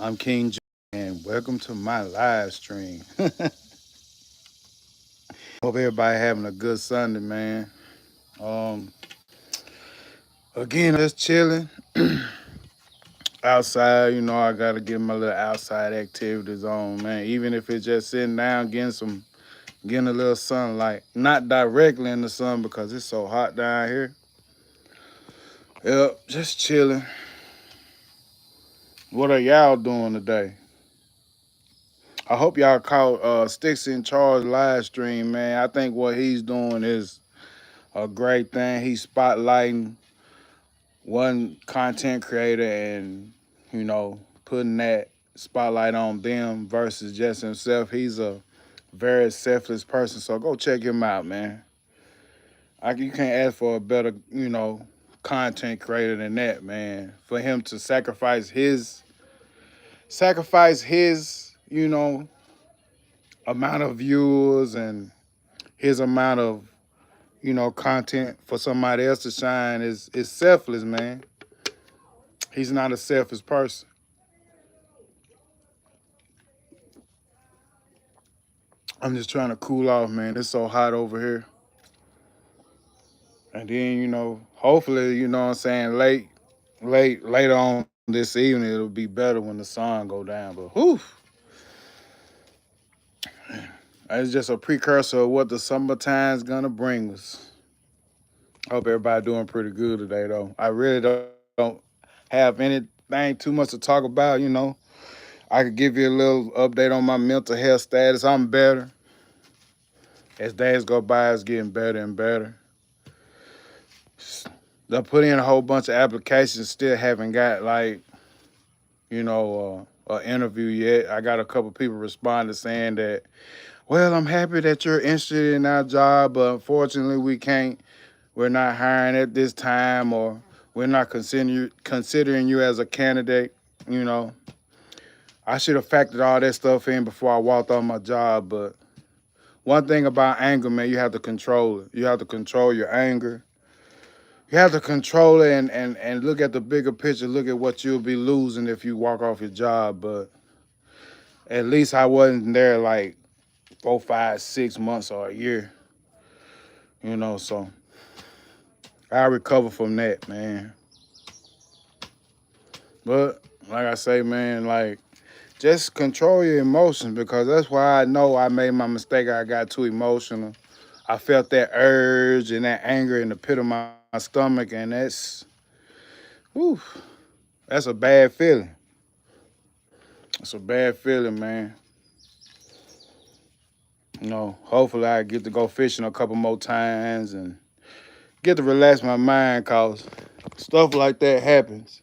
I'm King J, and welcome to my live stream. Hope everybody having a good Sunday, man. Um, Again, I'm just chilling outside. I gotta get my little outside activities on, man. Even if it's just sitting down, getting a little sunlight. Not directly in the sun because it's so hot down here. Yep, just chilling. What are y'all doing today? I hope y'all caught Sticks in Charge live stream, man. I think what he's doing is a great thing. He's spotlighting one content creator and, putting that spotlight on them versus just himself. He's a very selfless person. So go check him out, man. You can't ask for a better, content creator than that, man. For him to sacrifice his, amount of viewers and his amount of, content for somebody else to shine is selfless, man. He's not a selfish person. I'm just trying to cool off, man. It's so hot over here. And then, hopefully, what I'm saying, later on this evening, it'll be better when the sun go down. But whew, it's just a precursor of what the summertime's gonna bring us. Hope everybody doing pretty good today, though. I really don't have anything too much to talk about, I could give you a little update on my mental health status. I'm better. As days go by, it's getting better and better. I put in a whole bunch of applications, still haven't got an interview yet. I got a couple people responding saying that, well, I'm happy that you're interested in our job, but unfortunately we're not hiring at this time, or we're not considering you as a candidate. You know, I should have factored all that stuff in before I walked on my job, but one thing about anger, man, you have to control it. You have to control your anger. You have to control it and look at the bigger picture. Look at what you'll be losing if you walk off your job. But at least I wasn't there like 4, 5, 6 months or a year. So I recover from that, man. But like I say, man, just control your emotions, because that's why I know I made my mistake. I got too emotional. I felt that urge and that anger in the pit of my stomach, and whew, that's a bad feeling. It's a bad feeling, man. Hopefully I get to go fishing a couple more times and get to relax my mind, cause stuff like that happens.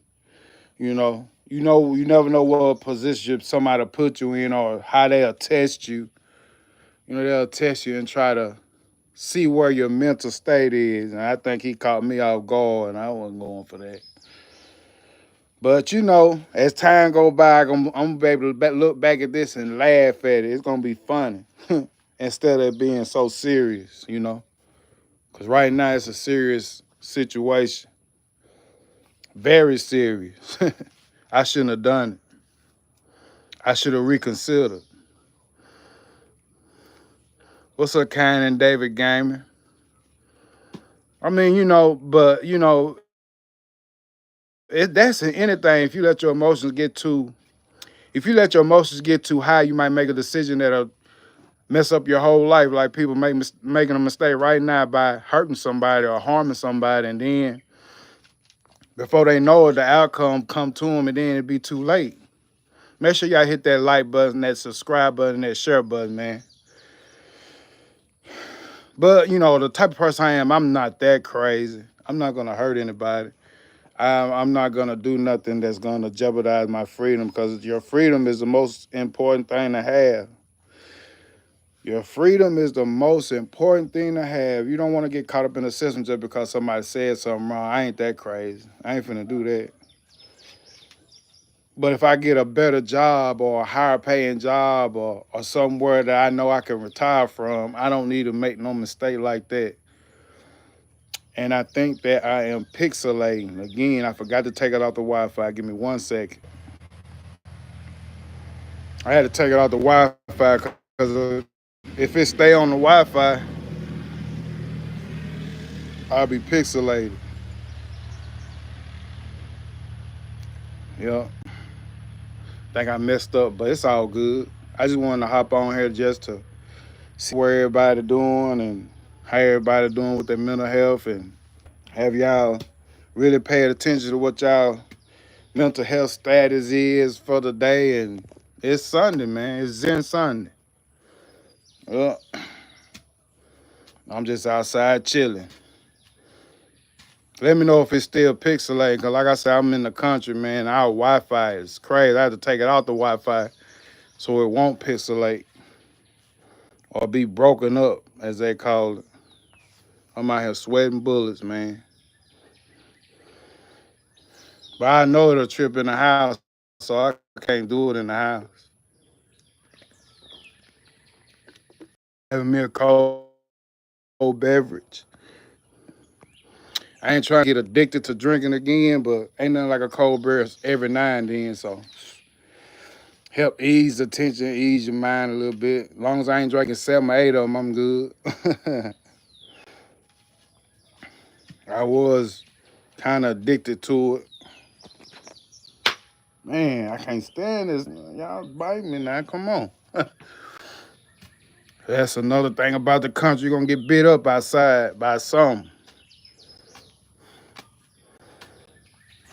You never know what position somebody put you in or how they'll test you. They'll test you and try to see where your mental state is. And I think he caught me off guard, and I wasn't going for that. But as time go by, I'm gonna be able to look back at this and laugh at it. It's gonna be funny instead of being so serious. Because right now it's a serious situation, very serious. I shouldn't have done it. I should have reconsidered. What's up, Kane and David Gaming? I mean, but that's in anything. If you let your emotions get too high, you might make a decision that'll mess up your whole life. Like people making a mistake right now by hurting somebody or harming somebody, and then before they know it, the outcome come to them, and then it be too late. Make sure y'all hit that like button, that subscribe button, that share button, man. But the type of person I am, I'm not that crazy. I'm not gonna hurt anybody. I'm not gonna do nothing that's gonna jeopardize my freedom, because your freedom is the most important thing to have. Your freedom is the most important thing to have. You don't want to get caught up in the system just because somebody said something wrong. I ain't that crazy. I ain't finna do that. But if I get a better job or a higher paying job or somewhere that I know I can retire from, I don't need to make no mistake like that. And I think that I am pixelating. Again, I forgot to take it off the Wi-Fi. Give me 1 second. I had to take it off the Wi-Fi because if it stay on the Wi-Fi, I'll be pixelated. Yeah, think I messed up, but it's all good. I just wanted to hop on here just to see where everybody doing and how everybody doing with their mental health, and have y'all really paid attention to what y'all mental health status is for the day. And it's Sunday, man. It's Zen Sunday. Yeah, I'm just outside chilling. Let me know if it's still pixelated, cause like I said, I'm in the country, man. Our Wi-Fi is crazy. I have to take it out the Wi-Fi so it won't pixelate or be broken up, as they call it. I'm out here sweating bullets, man. But I know it'll trip in the house, so I can't do it in the house. Having me a cold beverage. I ain't trying to get addicted to drinking again, but ain't nothing like a cold beverage every now and then. So help ease the tension, ease your mind a little bit. As long as I ain't drinking 7 or 8 of them, I'm good. I was kind of addicted to it. Man, I can't stand this. Y'all biting me now. Come on. That's another thing about the country. You're going to get bit up outside by some.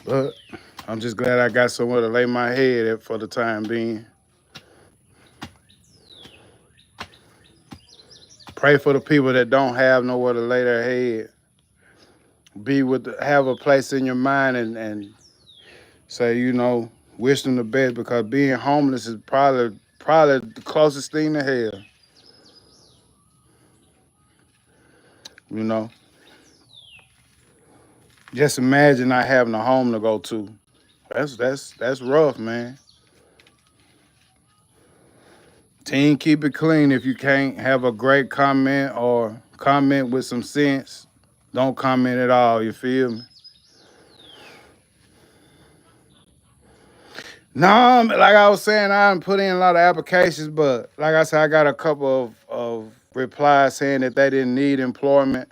But I'm just glad I got somewhere to lay my head at for the time being. Pray for the people that don't have nowhere to lay their head. Have a place in your mind and say, wish them the best, because being homeless is probably the closest thing to hell. You know, just imagine not having a home to go to. That's rough, man. Team, keep it clean. If you can't have a great comment or comment with some sense, don't comment at all. You feel me? No, like I was saying, I done put in a lot of applications, but like I said, I got a couple of replies saying that they didn't need employment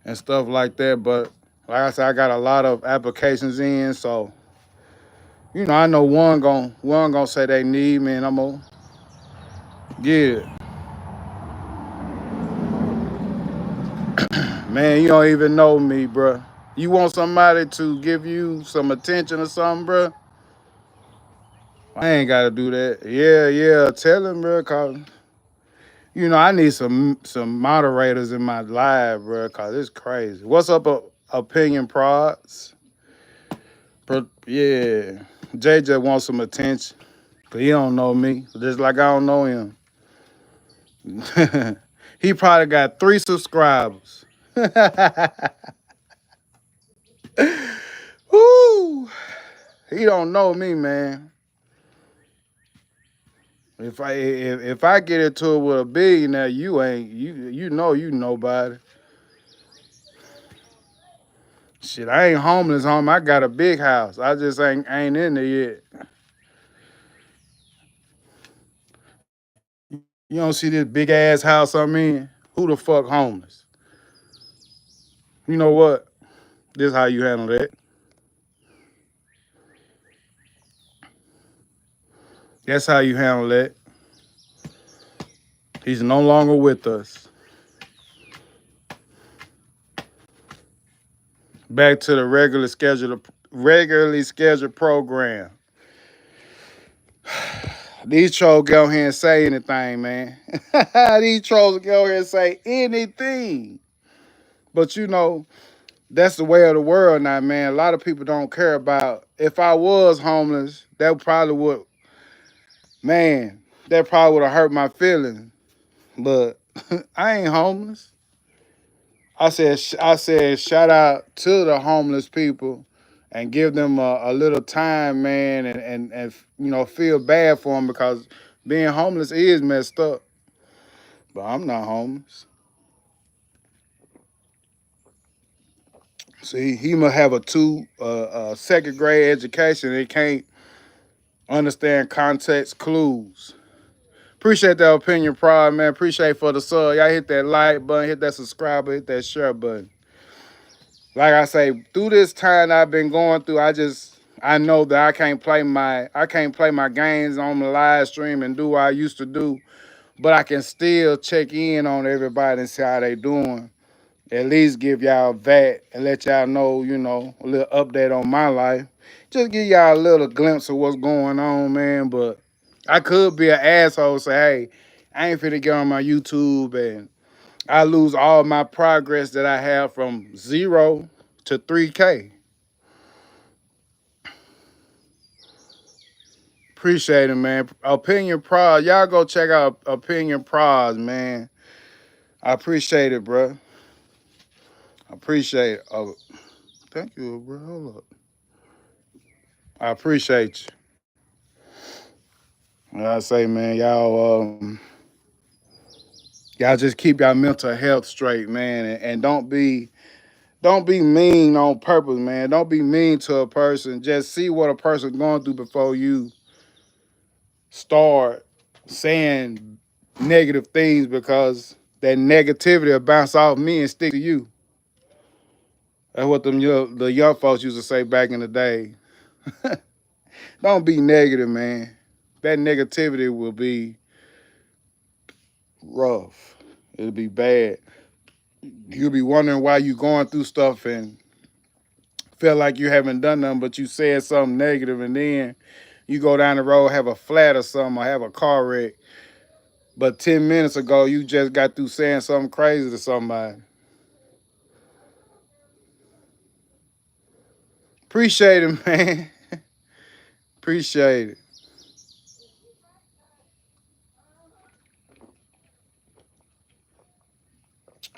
and stuff like that. But like I said, I got a lot of applications in, so I know one gonna say they need me, and I'm gonna get it. Man, you don't even know me, bruh. You want somebody to give you some attention or something, bruh? I ain't gotta do that. Yeah, tell him, bruh, cause I need some moderators in my live, bruh, cause it's crazy. What's up, opinion prods? Yeah, JJ wants some attention, but he don't know me, just like I don't know him. He probably got 3 subscribers. Woo! He don't know me, man. If I get into it with a billionaire, you nobody. Shit, I ain't homeless, home. I got a big house. I just ain't in there yet. You don't see this big ass house I'm in? Who the fuck homeless? You know what? This is how you handle that. That's how you handle that. He's no longer with us. Back to the regularly scheduled program. These trolls go here and say anything, man. These trolls go here and say anything. But that's the way of the world now, man. A lot of people don't care about, if I was homeless, that probably would have hurt my feelings. But I ain't homeless. I said, shout out to the homeless people and give them a little time, man, and feel bad for them, because being homeless is messed up. But I'm not homeless. See, he must have a second grade education. He can't Understand context clues. Appreciate that opinion, pride, man. Appreciate for the sub. Y'all hit that like button, hit that subscribe button, hit that share button. Like I say, through this time I've been going through, I know that I can't play my games on the live stream and do what I used to do, but I can still check in on everybody and see how they doing. At least give y'all that and let y'all know, a little update on my life. Just give y'all a little glimpse of what's going on, man. But I could be an asshole, say, hey, I ain't finna get on my YouTube and I lose all my progress that I have from 0 to 3K. Appreciate it, man. Opinion Pros. Y'all go check out Opinion Pros, man. I appreciate it, bro. I appreciate it. Oh, thank you, bro. Hold up. I appreciate you. Like I say, man, y'all just keep y'all mental health straight, man, and don't be mean on purpose, man. Don't be mean to a person. Just see what a person going through before you start saying negative things, because that negativity will bounce off me and stick to you. That's what the young folks used to say back in the day. Don't be negative, man. That negativity will be rough. It'll be bad. You'll be wondering why you going through stuff and feel like you haven't done nothing, but you said something negative, and then you go down the road, have a flat or something, or have a car wreck. But 10 minutes ago, you just got through saying something crazy to somebody. Appreciate it, man. Appreciate it.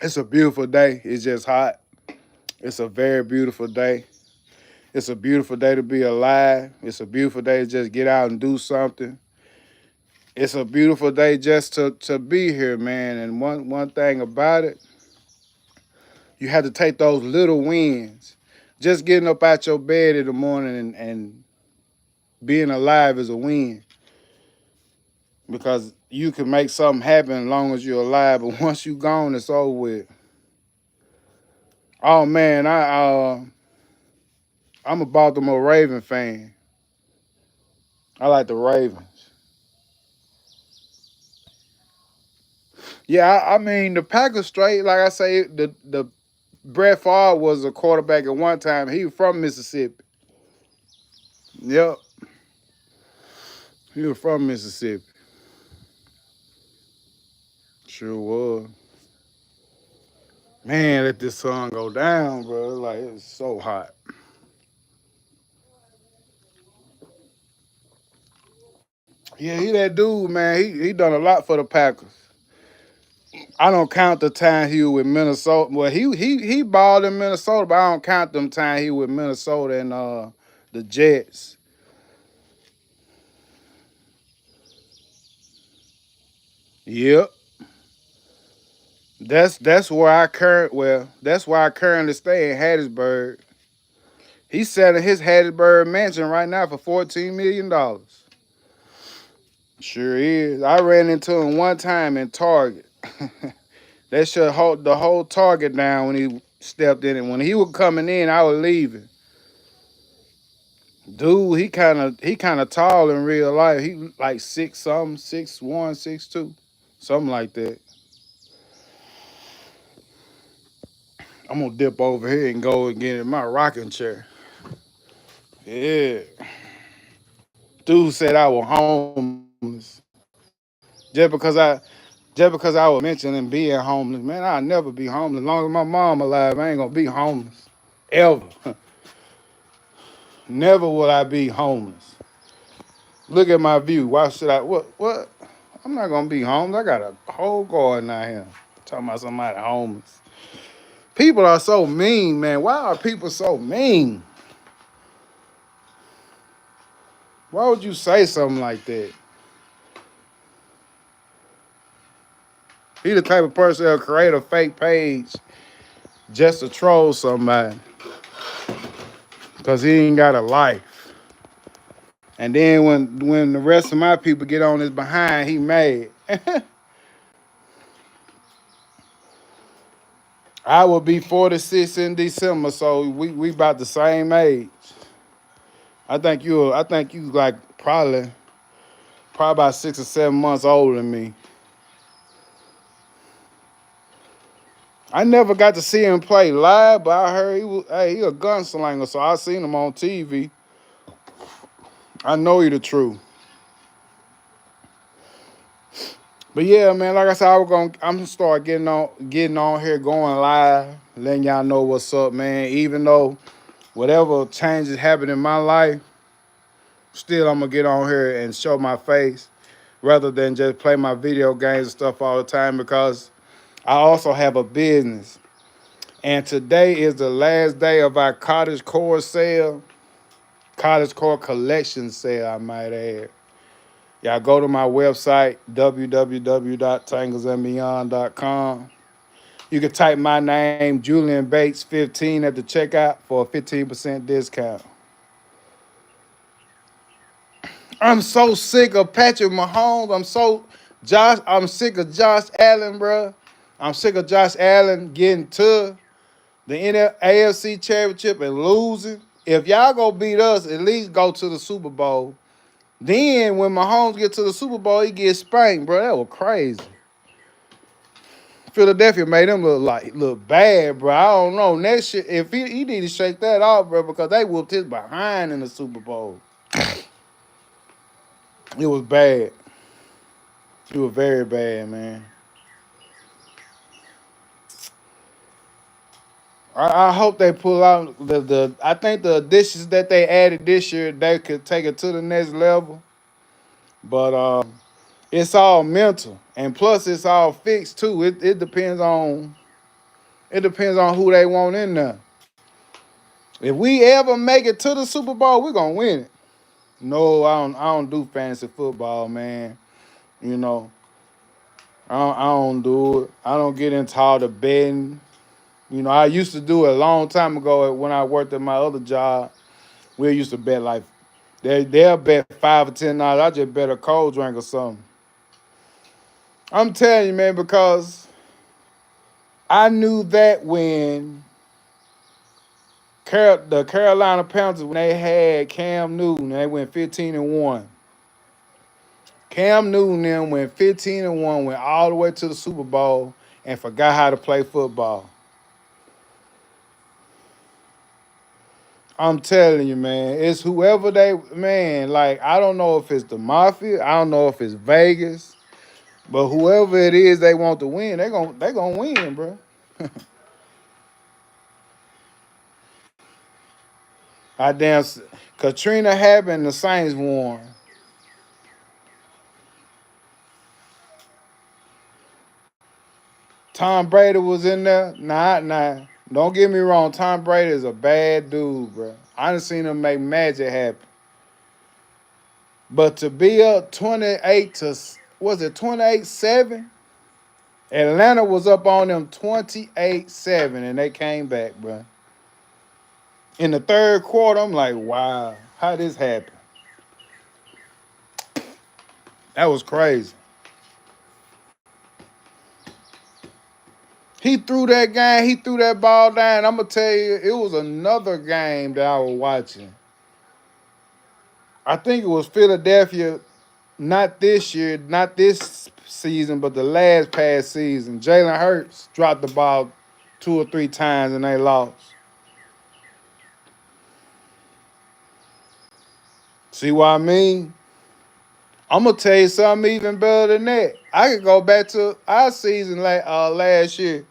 It's a beautiful day. It's just hot. It's a very beautiful day. It's a beautiful day to be alive. It's a beautiful day to just get out and do something. It's a beautiful day just to be here, man. And one thing about it, you have to take those little wins. Just getting up out your bed in the morning and being alive is a win, because you can make something happen as long as you're alive. But once you're gone, it's over with. Oh man, I'm a Baltimore Raven fan. I like the Ravens. Yeah, I mean the Packers straight. Like I say, the Brett Favre was a quarterback at one time. He was from Mississippi. Yep, he was from Mississippi. Sure was. Man, let this sun go down, bro. Like it's so hot. Yeah, he that dude, man. He done a lot for the Packers. I don't count the time he was with Minnesota. Well, he balled in Minnesota, but I don't count them time he was with Minnesota and the Jets. Yep. That's where that's where I currently stay in Hattiesburg. He's selling his Hattiesburg mansion right now for $14 million. Sure is. I ran into him one time in Target. That should hold the whole Target down when he stepped in it. When he was coming in, I was leaving. Dude, he kinda tall in real life. He like 6 something, 6'1", 6'2", something like that. I'm gonna dip over here and go and get in my rocking chair. Yeah. Dude said I was homeless. Just because I just because I was mentioning being homeless. Man, I'll never be homeless. As long as my mom alive, I ain't gonna be homeless. Ever. Never will I be homeless. Look at my view. Why should I what? I'm not gonna be homeless. I got a whole garden out here. Talking about somebody homeless. People are so mean, man. Why are people so mean? Why would you say something like that? He the type of person that'll create a fake page just to troll somebody because he ain't got a life. And then when the rest of my people get on his behind, he mad. I will be 46 in December, so we about the same age. I think you like probably about 6 or 7 months older than me. I never got to see him play live, but I heard he a gunslinger, so I seen him on TV. I know he the truth. But yeah, man, like I said, I'm gonna start getting on here, going live, letting y'all know what's up, man. Even though whatever changes happen in my life, still I'm gonna get on here and show my face rather than just play my video games and stuff all the time, because I also have a business. And today is the last day of our cottage core sale, cottage core collection sale, I might add. Y'all go to my website, www.tanglesandbeyond.com. You can type my name, Julian Bates 15, at the checkout for a 15% discount. I'm so sick of Patrick Mahomes. I'm sick of Josh Allen, bro. I'm sick of Josh Allen getting to the AFC Championship and losing. If y'all go beat us, at least go to the Super Bowl. Then when Mahomes get to the Super Bowl, he gets spanked, bro. That was crazy. Philadelphia made him look bad, bro. I don't know. Next year, if he need to shake that off, bro, because they whooped his behind in the Super Bowl. It was bad. It was very bad, man. I hope they pull out the. I think the additions that they added this year, they could take it to the next level. But it's all mental, and plus it's all fixed too. It depends on who they want in there. If we ever make it to the Super Bowl, we're gonna win it. No, I don't do fantasy football, man. You know, I don't do it. I don't get into all the betting. You know, I used to do it a long time ago when I worked at my other job. We used to bet like they'll bet $5 or $10. I just bet a cold drink or something. I'm telling you, man, because I knew that when the Carolina Panthers, when they had Cam Newton, they went 15-1. Cam Newton then went 15-1, went all the way to the Super Bowl, and forgot how to play football. I'm telling you, man, it's whoever like, I don't know if it's the Mafia, I don't know if it's Vegas, but whoever it is they want to win, they gonna win, bro. I damn Katrina happened, the Saints won. Tom Brady was in there. Nah. Don't get me wrong. Tom Brady is a bad dude, bro. I done seen him make magic happen. But to be up 28 to, was it 28-7? Atlanta was up on them 28-7, and they came back, bro. In the third quarter, I'm like, wow, how this happen? That was crazy. He threw that game, he threw that ball down. I'm going to tell you, it was another game that I was watching. I think it was Philadelphia, not this year, not this season, but the last past season. Jalen Hurts dropped the ball 2 or 3 times and they lost. See what I mean? I'm gonna tell you something even better than that. I could go back to our season last year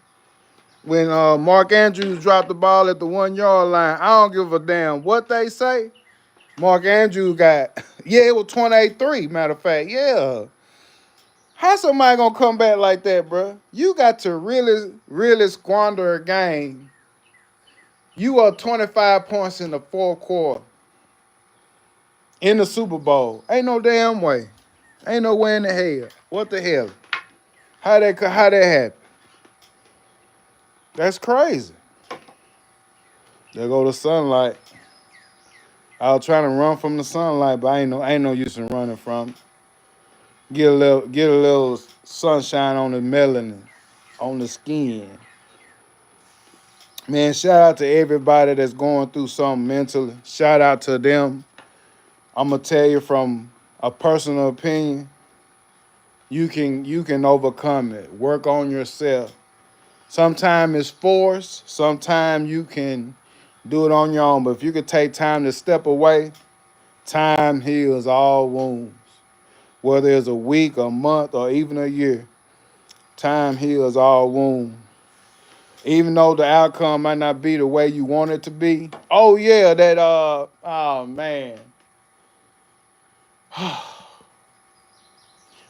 when Mark Andrews dropped the ball at the 1 yard line. I don't give a damn what they say. Mark Andrews got it was 28-3. Matter of fact, yeah. How somebody gonna come back like that, bro? You got to really squander a game. You are 25 points in the fourth quarter in the Super Bowl. Ain't no damn way. Ain't no way in the hell. What the hell? How that happen? That's crazy. There go the sunlight. I was trying to run from the sunlight, but I ain't no use in running from it. Get a little sunshine on the melanin, on the skin. Man, shout out to everybody that's going through something mentally. Shout out to them. I'm gonna tell you from a personal opinion, you can overcome it. Work on yourself. Sometimes it's forced, sometimes you can do it on your own. But if you could take time to step away, time heals all wounds. Whether it's a week, a month, or even a year, time heals all wounds. Even though the outcome might not be the way you want it to be. Oh yeah, oh man.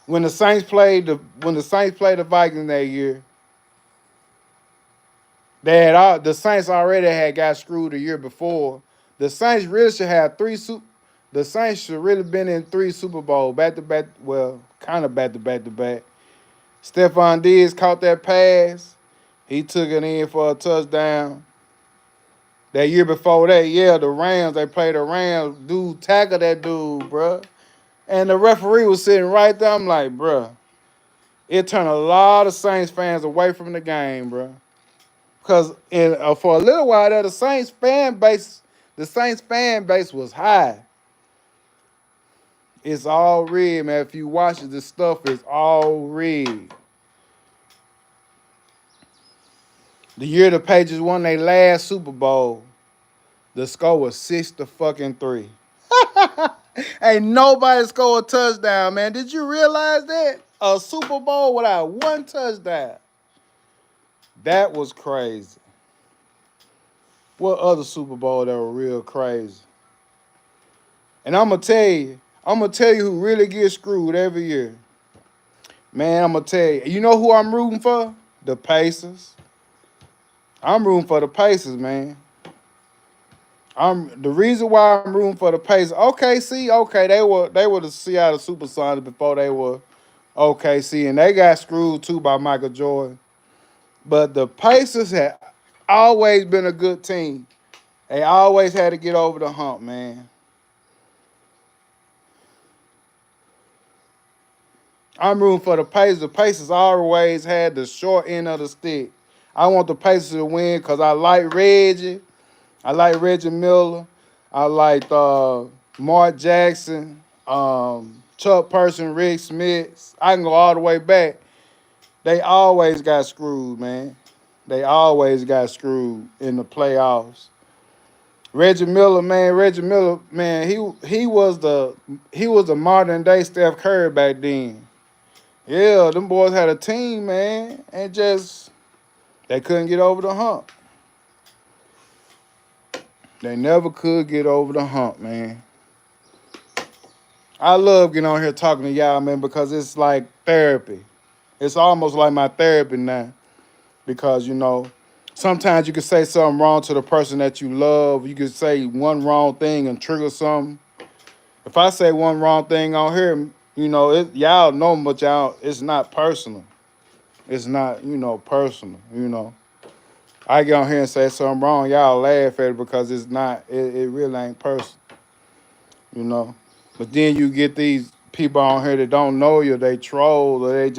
When the Saints played the Vikings that year, the Saints already had got screwed the year before. The Saints really should have the Saints should really been in 3 Super Bowl back to back. Well, kind of back to back to back. Stephon Diggs caught that pass. He took it in for a touchdown. That year before that, yeah, they played the Rams. Dude tackled that dude, bruh. And the referee was sitting right there. I'm like, bruh, it turned a lot of Saints fans away from the game, bruh. Because for a little while there, the Saints fan base was high. It's all red, man. If you watch it, the stuff is all red. The year the Patriots won their last Super Bowl, the score was 6-3. Ain't nobody scored a touchdown, man. Did you realize that? A Super Bowl without one touchdown. That was crazy. What other Super Bowl that were real crazy? And I'm gonna tell you who really gets screwed every year. Man, I'm gonna tell you. You know who I'm rooting for? The Pacers. I'm rooting for the Pacers, man. The reason why I'm rooting for the Pacers. Okay, they were the Seattle SuperSonics before they were OKC, and they got screwed too by Michael Jordan. But the Pacers had always been a good team. They always had to get over the hump, man. I'm rooting for the Pacers. The Pacers always had the short end of the stick. I want the Pacers to win because I like Reggie. I like Reggie Miller. I like Mark Jackson, Chuck Person, Rick Smith. I can go all the way back. They always got screwed, man. They always got screwed in the playoffs. Reggie Miller, man, he was the modern day Steph Curry back then. Yeah, them boys had a team, man, and just they couldn't get over the hump. They never could get over the hump, man. I love getting on here talking to y'all, man, because it's like therapy. It's almost like my therapy now. Because, sometimes you can say something wrong to the person that you love. You can say one wrong thing and trigger something. If I say one wrong thing on here, y'all know, but it's not personal. It's not, personal. I get on here and say something wrong, y'all laugh at it because it's not, it really ain't personal, you know. But then you get these people on here that don't know you, they troll, or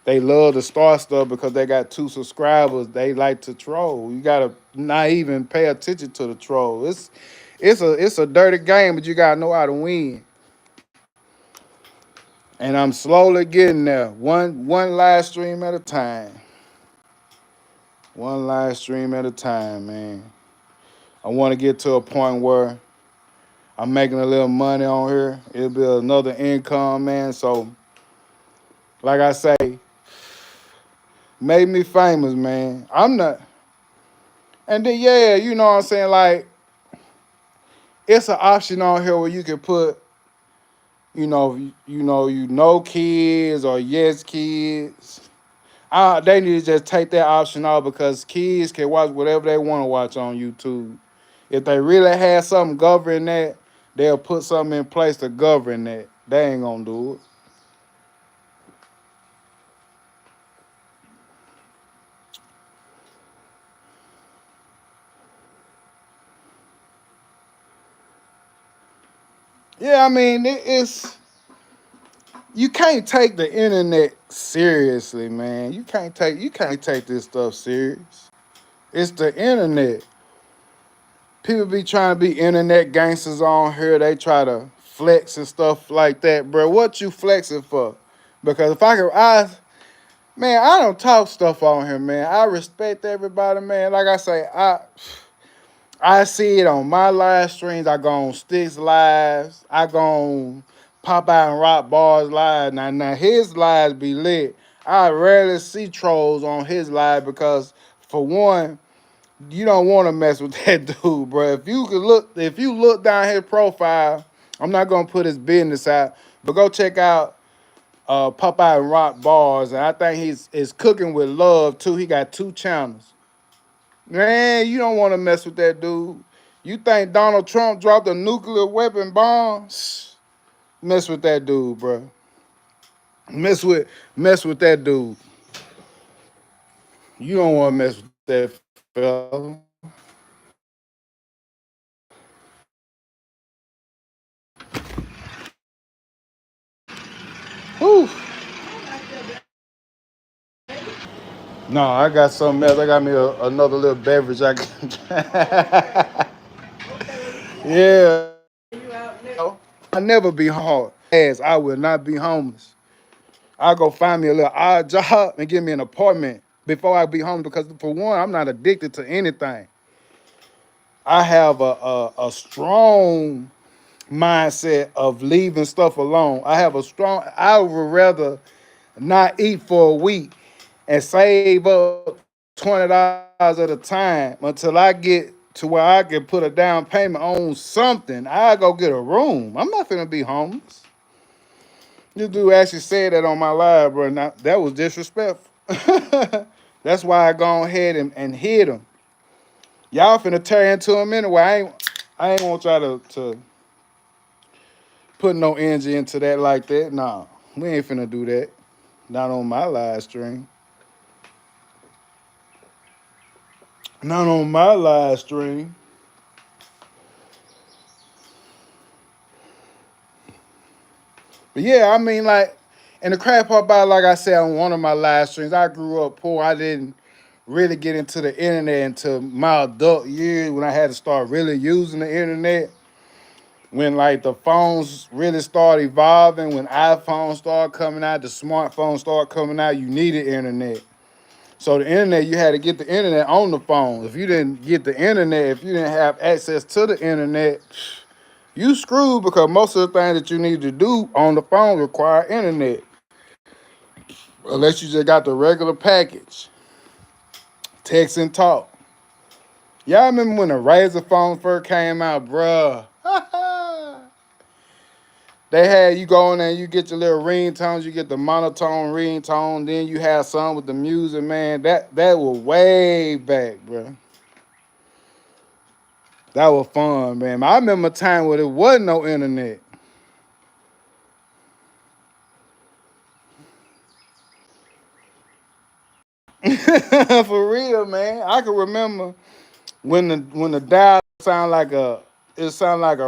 they love to start stuff because they got 2 subscribers. They like to troll. You gotta not even pay attention to the troll. It's a dirty game, but you gotta know how to win. And I'm slowly getting there, one live stream at a time. One live stream at a time, man. I want to get to a point where I'm making a little money on here. It'll be another income, man. So, like I say, made me famous, man. I'm not. And then, yeah, you know what I'm saying? Like, it's an option on here where you can put, kids or yes kids. They need to just take that option off because kids can watch whatever they want to watch on YouTube. If they really had something governing that, they'll put something in place to govern that. They ain't gonna do it. Yeah, I mean, it's you can't take the internet seriously, man. You can't take this stuff serious. It's the internet. People be trying to be internet gangsters on here. They try to flex and stuff like that, bro. What you flexing for? Because if I could, man, I don't talk stuff on here, man. I respect everybody, man. Like I say, I see it on my live streams. I go on Sticks lives. I go on Popeye and Rock Bars live. Now his lives be lit. I rarely see trolls on his live because, for one, you don't want to mess with that dude, bro. If you look down his profile, I'm not gonna put his business out, but go check out Popeye and Rock Bars, and I think he's is cooking with love too. He got two channels. Man, you don't want to mess with that dude. You think Donald Trump dropped a nuclear weapon bomb? Mess with that dude, bro. Mess with that dude. You don't want to mess with that fella. Whew. No, I got something else. I got me another little beverage. Yeah. I never be hard. As I will not be homeless. I'll go find me a little odd job and get me an apartment before I be home because, for one, I'm not addicted to anything. I have a strong mindset of leaving stuff alone. I would rather not eat for a week and save up $20 at a time until I get to where I can put a down payment on something. I go get a room. I'm not gonna be homeless. This dude actually said that on my live, bro. Now, that was disrespectful. That's why I gone ahead and hit him. Y'all finna tear into him anyway. I ain't want y'all to put no energy into that like that. Nah, we ain't finna do that. Not on my live stream. Not on my live stream. But yeah, I mean, like, and the crap part about it, like I said on one of my live streams, I grew up poor. I didn't really get into the internet until my adult years when I had to start really using the internet. When like the phones really started evolving, when iPhones started coming out, the smartphones started coming out, you needed internet. So the internet, you had to get the internet on the phone. If you didn't get the internet, if you didn't have access to the internet, you screwed because most of the things that you need to do on the phone require internet. Unless you just got the regular package, text and talk. Y'all remember when the Razor phone first came out, bruh? They had you go in there, you get your little ringtones, you get the monotone ringtone, then you have some with the music, man. That was way back, bro. That was fun, man. I remember a time where there wasn't no internet. For real, man. I can remember when the dial sound like a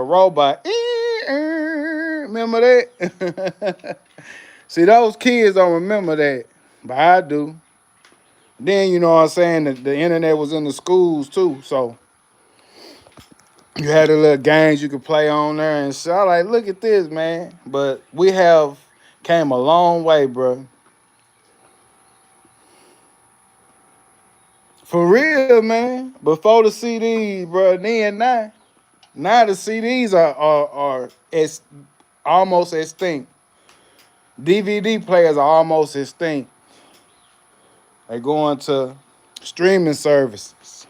robot. Remember that? See, those kids don't remember that, but I do. Then you know what I'm saying. The internet was in the schools too, so you had the little games you could play on there and so I like, look at this, man. But we have came a long way, bro. For real, man. Before the CDs, bro. Then now the CDs are almost extinct. DVD players are almost extinct. They going to streaming services,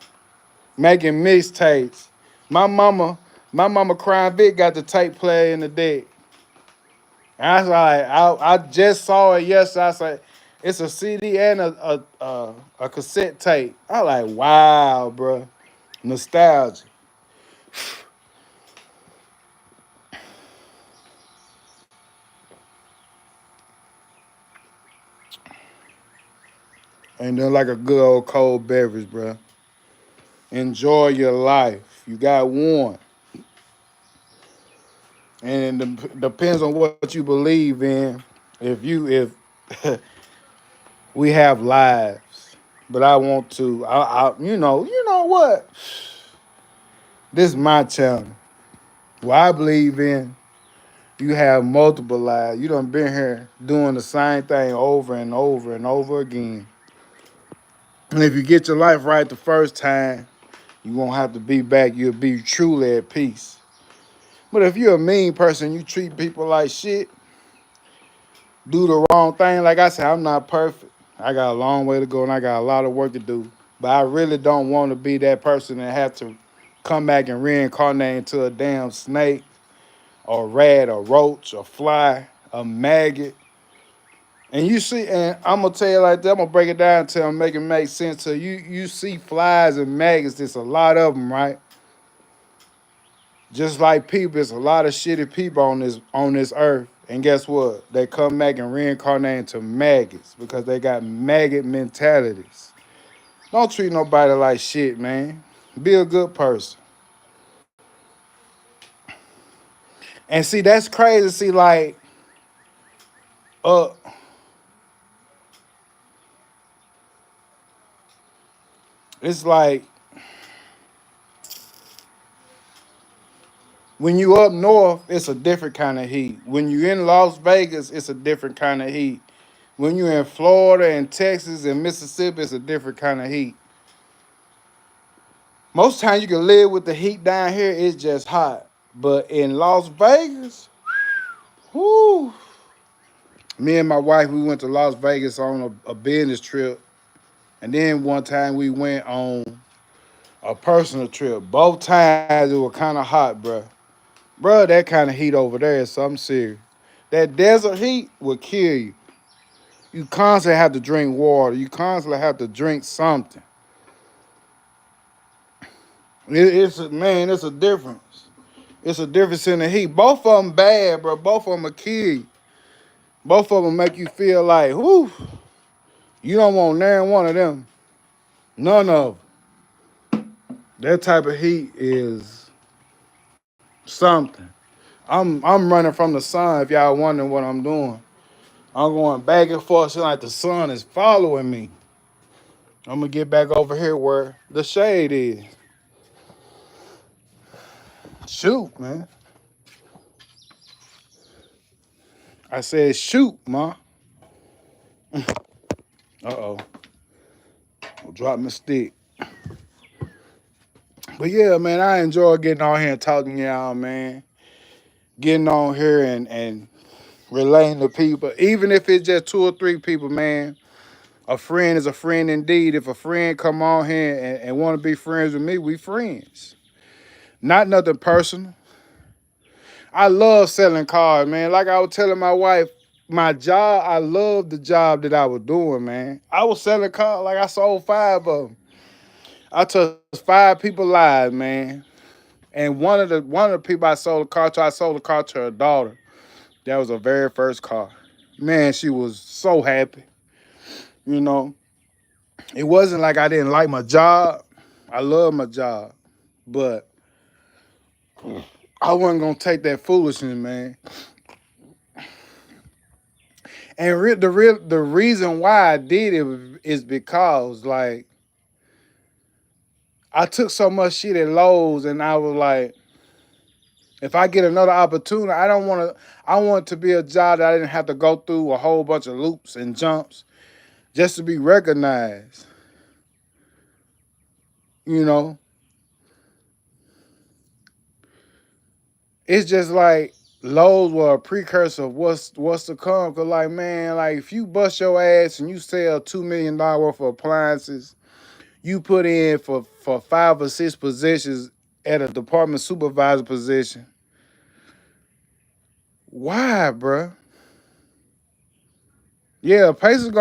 making mixtapes. My mama, my mama crying Vic got the tape player in the deck. I was like, I just saw it yesterday. I said, it's a CD and a cassette tape. I like, wow, bro, nostalgia. And then like a good old cold beverage, bro. Enjoy your life. You got one. and it depends on what you believe in. If we have lives, but I want to, you know what? This is my channel. What I believe in, you have multiple lives. You done been here doing the same thing over and over and over again. And if you get your life right the first time, you won't have to be back. You'll be truly at peace. But if you're a mean person, you treat people like shit, do the wrong thing. Like I said, I'm not perfect. I got a long way to go and I got a lot of work to do. But I really don't want to be that person that have to come back and reincarnate into a damn snake or rat or roach or fly, a maggot. And you see, and I'm gonna tell you like that, I'm gonna break it down until I make it make sense. So you see flies and maggots, there's a lot of them, right? Just like people, there's a lot of shitty people on this earth. And guess what? They come back and reincarnate into maggots because they got maggot mentalities. Don't treat nobody like shit, man. Be a good person. And see, that's crazy. See, like, uh, it's like when you up north, it's a different kind of heat. When you in Las Vegas, it's a different kind of heat. When you're in Florida and Texas and Mississippi, it's a different kind of heat. Most times you can live with the heat down here, it's just hot. But in Las Vegas, whoo. Me and my wife, we went to Las Vegas on a business trip. And then one time we went on a personal trip. Both times it was kind of hot, bro. Bro, that kind of heat over there is something serious. That desert heat will kill you. You constantly have to drink water. You constantly have to drink something. Man, it's a difference. It's a difference in the heat. Both of them bad, bro. Both of them will kill you. Both of them make you feel like, whoo, you don't want none one of them. None of them. That type of heat is something. I'm running from the sun if y'all wondering what I'm doing. I'm going back and forth, seem like the sun is following me. I'm gonna get back over here where the shade is. Shoot, man. I said shoot, ma. Uh-oh. I'll drop my stick. But yeah, man, I enjoy getting on here and talking to y'all, man. Getting on here and relating to people. Even if it's just two or three people, man. A friend is a friend indeed. If a friend come on here and want to be friends with me, we friends. Not nothing personal. I love selling cars, man. Like I was telling my wife, my job, I love the job that I was doing, man. I was selling cars like I sold five of them. I touched five people lives, man. And one of the people I sold a car to, I sold a car to her daughter. That was her very first car. Man, she was so happy. You know, it wasn't like I didn't like my job. I love my job, but I wasn't gonna take that foolishness, man. And the reason why I did it is because like I took so much shit at Lowe's, and I was like, if I get another opportunity, I don't want to. I want it to be a job that I didn't have to go through a whole bunch of loops and jumps just to be recognized. You know, it's just like Lowe's were a precursor of what's to come. Cause like man, like if you bust your ass and you sell $2 million worth of appliances, you put in for 5 or 6 positions at a department supervisor position. Why, bruh? Yeah, Pacers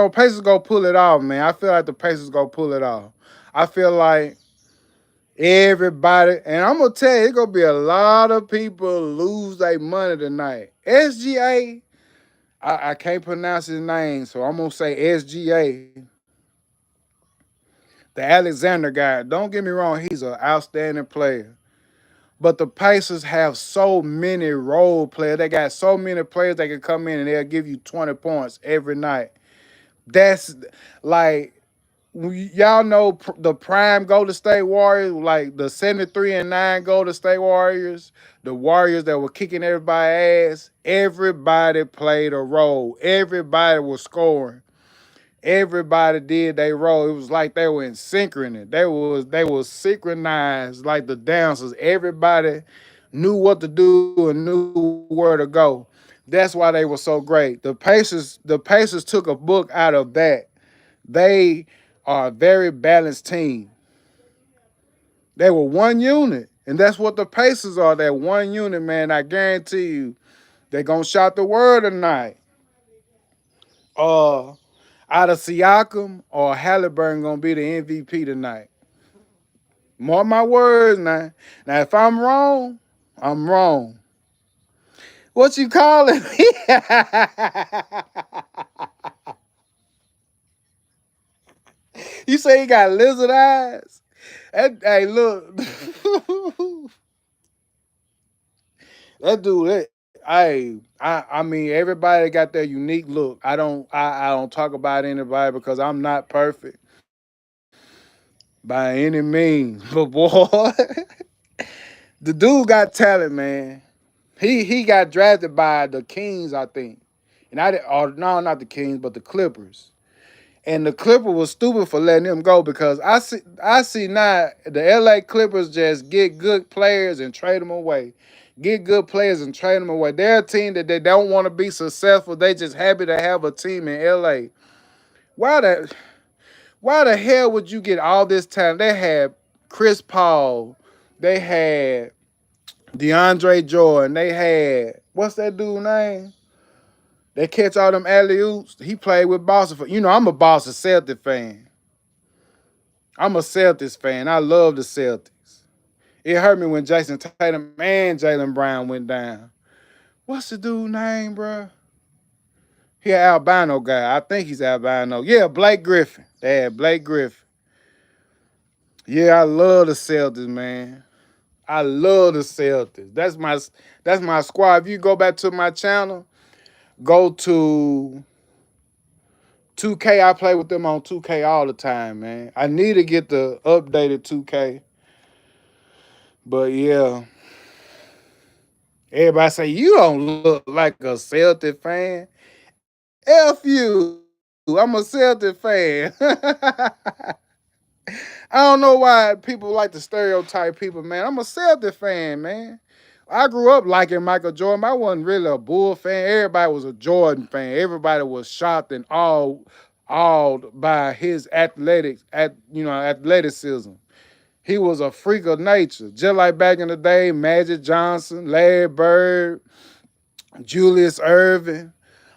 go pull it off, man. I feel like the Pacers go pull it off. I feel like everybody, and I'm gonna tell you, it's gonna be a lot of people lose their money tonight. SGA, I can't pronounce his name, so I'm gonna say SGA, the Alexander guy. Don't get me wrong, he's an outstanding player. But the Pacers have so many role players. They got so many players that can come in and they'll give you 20 points every night. That's like y'all know the prime Golden State Warriors, like the 73-9 Golden State Warriors, the Warriors that were kicking everybody's ass. Everybody played a role. Everybody was scoring. Everybody did their role. It was like they were in synchrony. They was synchronized like the dancers. Everybody knew what to do and knew where to go. That's why they were so great. The Pacers took a book out of that. They are a very balanced team. They were one unit. And that's what the Pacers are, that one unit, man. I guarantee you, they're gonna shout the word tonight. Uh Out of Siakam or Halliburton gonna be the MVP tonight. Mark my words now. Now, if I'm wrong, I'm wrong. What you calling me? You say he got lizard eyes? Hey, look. That dude, I mean, everybody got their unique look. I don't talk about anybody because I'm not perfect by any means. But boy, the dude got talent, man. He got drafted by the Kings, I think. And or no, not the Kings, but the Clippers. And the Clipper was stupid for letting him go because I see now the LA Clippers just get good players and trade them away. Get good players and trade them away. They're a team that they don't want to be successful. They just happy to have a team in LA. Why the why the hell would you get all this talent? They had Chris Paul. They had DeAndre Jordan. They had what's that dude name? They catch all them alley oops. He played with Boston. I'm a Boston Celtic fan. I'm a Celtics fan. I love the Celtics. It hurt me when Jason Tatum and Jaylen Brown went down. What's the dude name, bro? He an albino guy. I think he's albino. Yeah, Blake Griffin. They had Blake Griffin. Yeah, I love the Celtics, man. I love the Celtics. That's my squad. If you go back to my channel, go to 2K. I play with them on 2K all the time, man. I need to get the updated 2K. But yeah, everybody say you don't look like a Celtic fan. F you. I'm a Celtic fan. I don't know why people like to stereotype people, man. I'm a Celtic fan, man. I grew up liking Michael Jordan. I wasn't really a Bull fan. Everybody was a Jordan fan. Everybody was shocked and awed by his athleticism. He was a freak of nature, just like back in the day. Magic Johnson, Larry Bird, Julius Irving,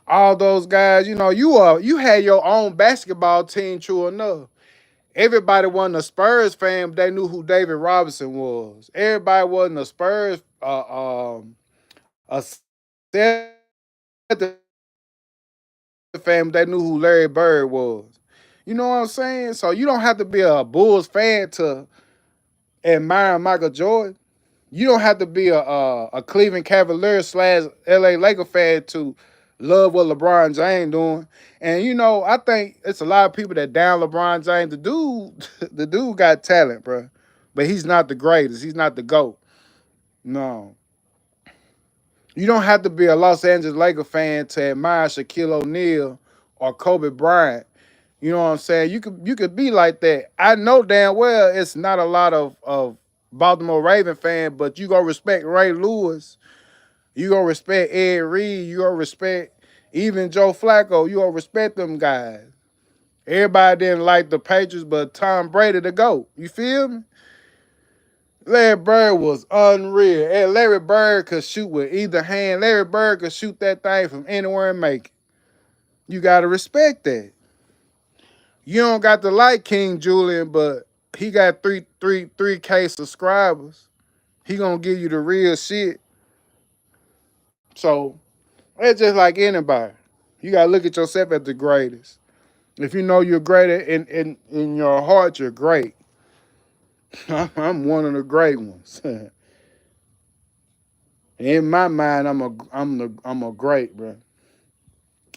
all those guys. You had your own basketball team. True enough, everybody wasn't a Spurs fan, but they knew who David Robinson was. Everybody wasn't a Spurs a Celtics fan, but they knew who Larry Bird was. You know what I'm saying? So you don't have to be a Bulls fan to admire Michael Jordan. You don't have to be a Cleveland Cavaliers / LA Laker fan to love what LeBron James doing. And I think it's a lot of people that down LeBron James. The dude got talent, bro, but he's not the greatest. He's not the GOAT. No, you don't have to be a Los Angeles Laker fan to admire Shaquille O'Neal or Kobe Bryant. You know what I'm saying? You could be like that. I know damn well it's not a lot of Baltimore Raven fan, but you gonna respect Ray Lewis. You gonna respect Ed Reed. You gonna respect even Joe Flacco. You gonna respect them guys. Everybody didn't like the Patriots, but Tom Brady the GOAT. You feel me? Larry Bird was unreal. And Larry Bird could shoot with either hand. Larry Bird could shoot that thing from anywhere and make it. You gotta respect that. You don't got to like King Julian, but he got 3K subscribers. He gonna give you the real shit. So it's just like anybody. You gotta look at yourself as the greatest. If you know you're greater in your heart, you're great. I'm one of the great ones. In my mind, I'm a great, bro.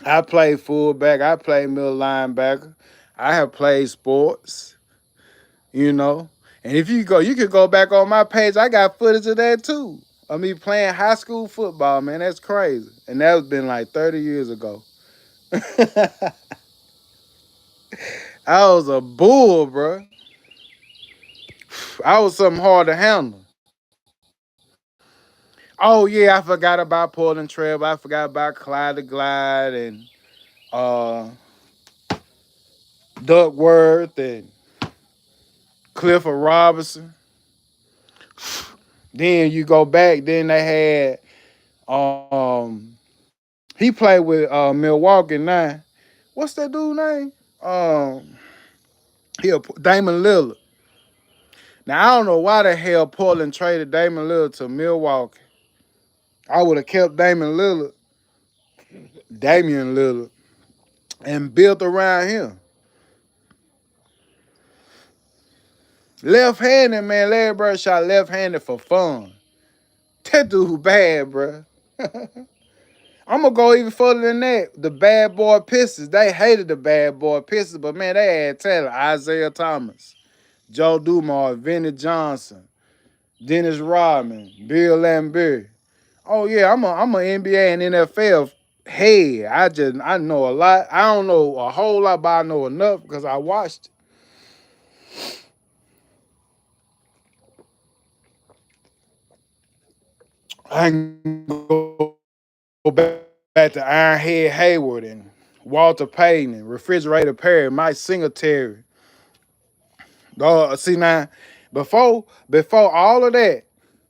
I played fullback. I played middle linebacker. I have played sports, you know. And if you go, you could go back on my page. I got footage of that too. Of me playing high school football, man. That's crazy. And that was been like 30 years ago. I was a bull, bro. I was something hard to handle. Oh yeah, I forgot about Portland Trail. I forgot about Clyde the Glide and uh Duckworth and Clifford Robinson. Then you go back. Then they had he played with Milwaukee now. What's that dude name? Um, Damon Lillard. Now I don't know why the hell Portland traded Damon Lillard to Milwaukee. I would have kept Damian Lillard, and built around him. Left-handed, man. Larry Bird shot left-handed for fun. That dude bad, bro. I'm gonna go even further than that. The Bad Boy Pistons. They hated the Bad Boy Pistons, but man, they had talent. Isaiah Thomas, Joe Dumars, Vinnie Johnson, Dennis Rodman, Bill Lambert. Oh yeah, I'm a NBA and NFL head. I know a lot. I don't know a whole lot, but I know enough because I watched. I can go back to Ironhead Hayward and Walter Payton and Refrigerator Perry, Mike Singletary. See now, before all of that,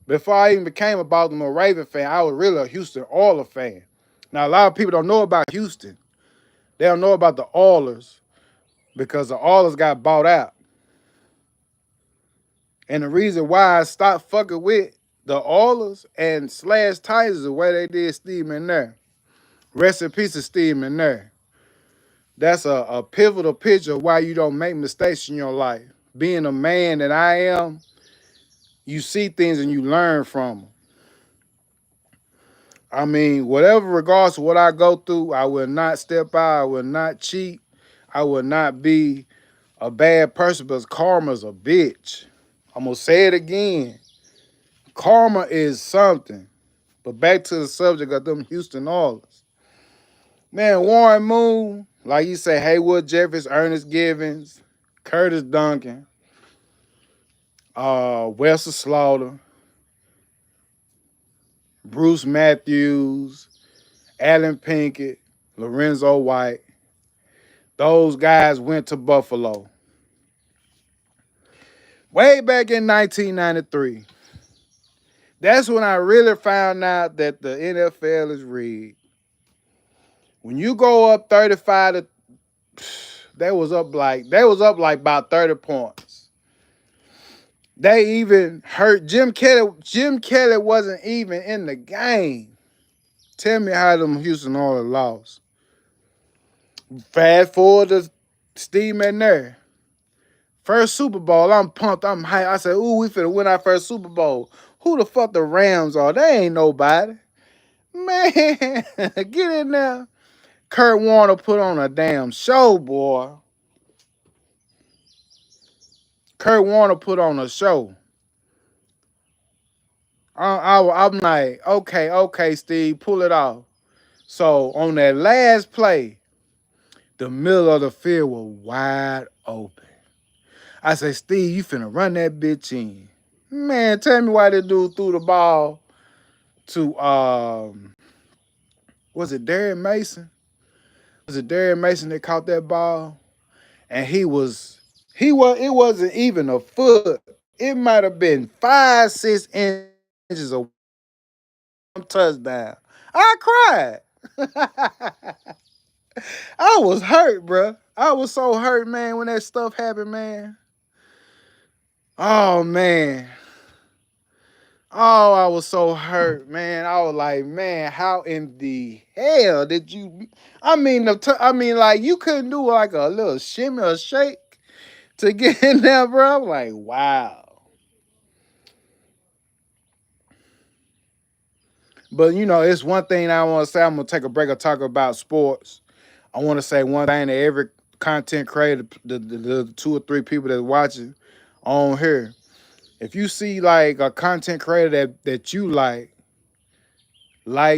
before I even became a Baltimore Raven fan, I was really a Houston Oilers fan. Now a lot of people don't know about Houston. They don't know about the Oilers because the Oilers got bought out. And the reason why I stopped fucking with the Oilers and slash Titans is the way they did Steve McNair. Rest in peace to Steve McNair. That's a pivotal picture of why you don't make mistakes in your life. Being a man that I am, you see things and you learn from them. I mean, whatever regards to what I go through, I will not step out. I will not cheat. I will not be a bad person because karma's a bitch. I'm going to say it again. Karma is something. But back to the subject of them Houston Oilers. Man, Warren Moon, like you say, Haywood Jeffers, Ernest Givens, Curtis Duncan, Wesley Slaughter, Bruce Matthews, Alan Pinkett, Lorenzo White. Those guys went to Buffalo. Way back in 1993. That's when I really found out that the NFL is rigged. When you go up 35 to they was up like about 30 points. They even hurt Jim Kelly. Jim Kelly wasn't even in the game. Tell me how them Houston Oilers lost. Fast forward to Steve McNair. First Super Bowl, I'm pumped. I'm hyped. I said, ooh, we finna win our first Super Bowl. Who the fuck the Rams are? They ain't nobody. Man, get in there. Kurt Warner put on a damn show, boy. Kurt Warner put on a show. I'm like, okay, Steve, pull it off. So on that last play, the middle of the field was wide open. I said, Steve, you finna run that bitch in. Man, tell me why this dude threw the ball to was it Darren Mason? Was it Darren Mason that caught that ball? And it wasn't even a foot. It might have been 5, 6 inches of touchdown. I cried. I was hurt, bro. I was so hurt, man, when that stuff happened, man. Oh man. Oh, I was so hurt, man. I was like, man, how in the hell did you? Like you couldn't do like a little shimmy or shake to get in there, bro. I'm like, wow. But you know, it's one thing I want to say. I'm gonna take a break and talk about sports. I want to say one thing to every content creator, the two or three people that's watching on here. If you see like a content creator that you like,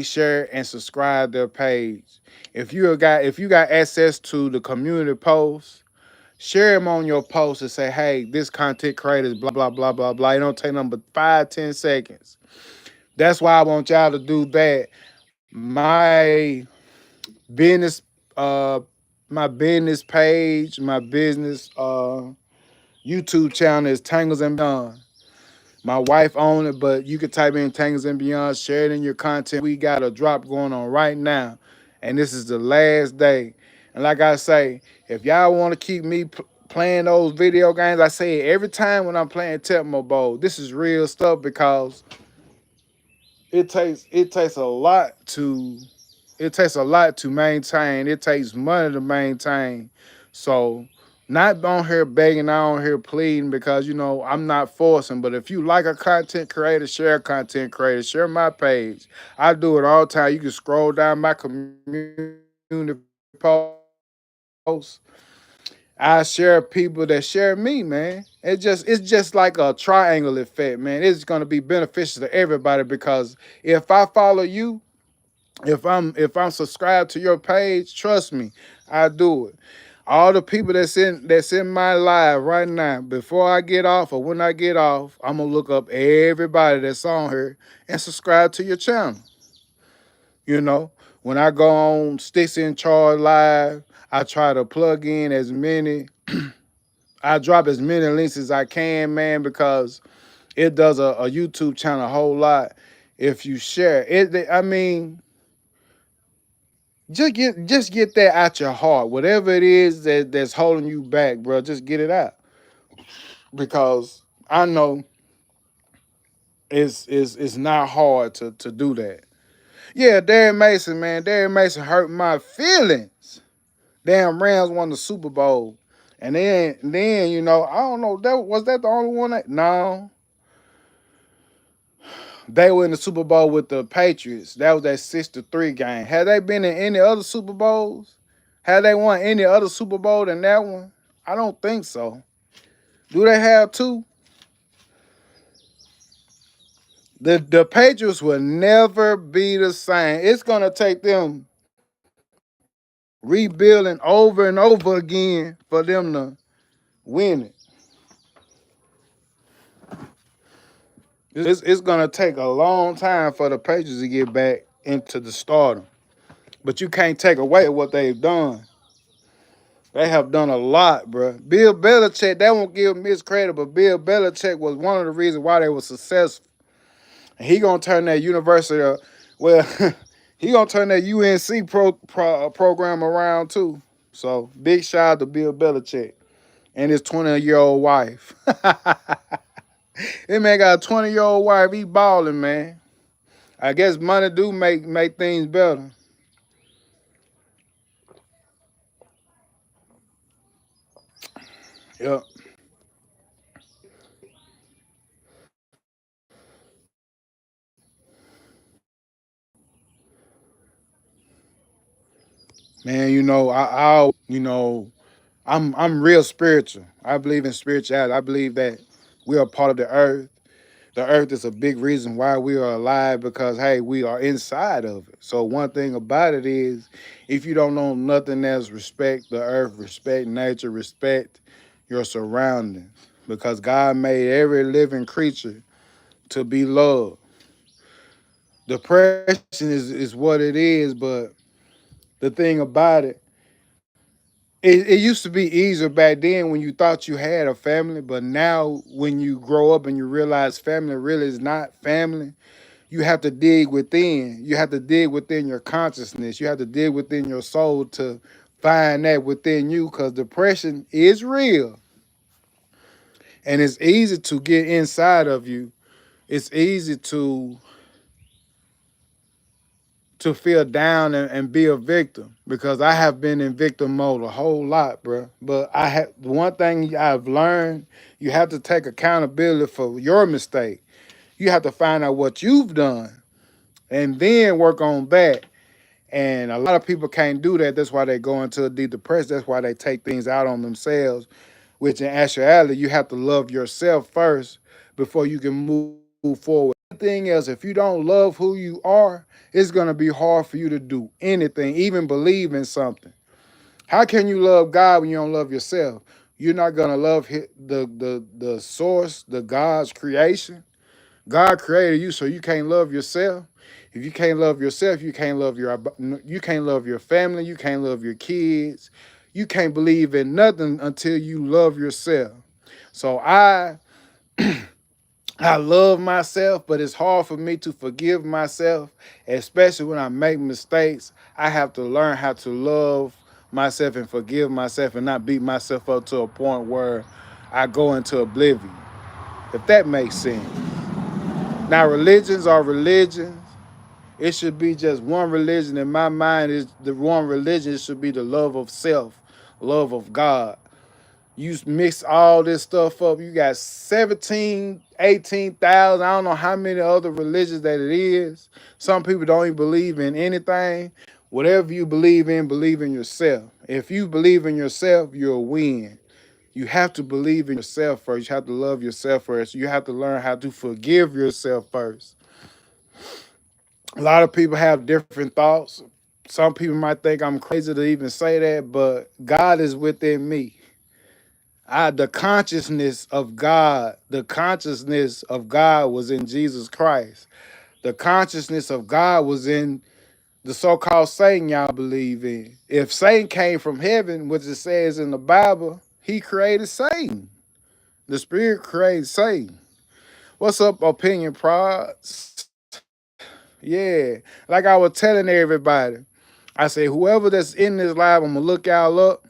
share, and subscribe their page. If you got access to the community posts, share them on your post and say, hey, this content creator is blah blah blah blah blah. It don't take nothing but 5, 10 seconds. That's why I want y'all to do that. My business, uh, my business page, my business YouTube channel is Tangles and Beyond. My wife own it, but you could type in Tangles and Beyond, share it in your content. We got a drop going on right now, and this is the last day. And like I say, if y'all want to keep me playing those video games, I say it every time when I'm playing Tecmo Bowl. This is real stuff because it takes a lot to maintain. It takes money to maintain. So not on here begging, not on here pleading because you know I'm not forcing. But if you like a content creator, share a content creator, share my page. I do it all the time. You can scroll down my community posts. I share people that share me, man. It's just like a triangle effect, man. It's gonna be beneficial to everybody because if I follow you, if I'm subscribed to your page, trust me, I do it. All the people that's in my live right now, before I get off or when I get off, I'm gonna look up everybody that's on here and subscribe to your channel. You know, when I go on Sticks in Charge Live, I try to plug in as many. I drop as many links as I can, man, because it does a YouTube channel a whole lot if you share it. I mean, just get that out your heart. Whatever it is that's holding you back, bro, just get it out. Because I know it's not hard to do that. Yeah, Darren Mason, man. Darren Mason hurt my feelings. Damn Rams won the Super Bowl. And then you know, I don't know, that the only one no. They were in the Super Bowl with the Patriots. That was that 6-3 game. Had they been in any other Super Bowls? Had they won any other Super Bowl than that one? I don't think so. Do they have two? The Patriots will never be the same. It's gonna take them rebuilding over and over again for them to win it. It's gonna take a long time for the Patriots to get back into the stardom. But you can't take away what they've done. They have done a lot, bro. Bill Belichick, they won't give him his credit, but Bill Belichick was one of the reasons why they were successful. And he gonna turn that university, well, he gonna turn that UNC program around too. So big shout out to Bill Belichick and his 20-year-old wife. That man got a 20-year-old wife. He balling, man. I guess money do make things better. Yep. Man, you know, I'm real spiritual. I believe in spirituality. I believe that we are part of the earth. The earth is a big reason why we are alive because hey, we are inside of it. So one thing about it is if you don't know nothing else, respect the earth, respect nature, respect your surroundings. Because God made every living creature to be loved. Depression is what it is, but the thing about it, it used to be easier back then when you thought you had a family, but now when you grow up and you realize family really is not family, you have to dig within. You have to dig within your consciousness. You have to dig within your soul to find that within you because depression is real and it's easy to get inside of you. It's easy to feel down and be a victim because I have been in victim mode a whole lot, bro. But I have one thing I've learned: you have to take accountability for your mistake. You have to find out what you've done, and then work on that. And a lot of people can't do that. That's why they go into a deep depression. That's why they take things out on themselves, which in actuality, you have to love yourself first before you can move forward. The thing is, if you don't love who you are, it's going to be hard for you to do anything, even believe in something. How can you love God when you don't love yourself? You're not going to love the source, the God's creation. God created you, so you can't love yourself. If you can't love yourself, you can't love your family, you can't love your kids. You can't believe in nothing until you love yourself. So I love myself, but it's hard for me to forgive myself, especially when I make mistakes. I have to learn how to love myself and forgive myself and not beat myself up to a point where I go into oblivion, if that makes sense. Now, religions are religions. It should be just one religion. In my mind, is the one religion should be the love of self, love of God. You mix all this stuff up. You got 17, 18,000. I don't know how many other religions that it is. Some people don't even believe in anything. Whatever you believe in yourself. If you believe in yourself, you'll win. You have to believe in yourself first. You have to love yourself first. You have to learn how to forgive yourself first. A lot of people have different thoughts. Some people might think I'm crazy to even say that, but God is within me. The consciousness of God was in Jesus Christ. The consciousness of God was in the so-called Satan y'all believe in. If Satan came from heaven, which it says in the Bible, he created Satan. The spirit created Satan. What's up, Opinion Prods? Yeah. Like I was telling everybody, I say, whoever that's in this live, I'm gonna look y'all up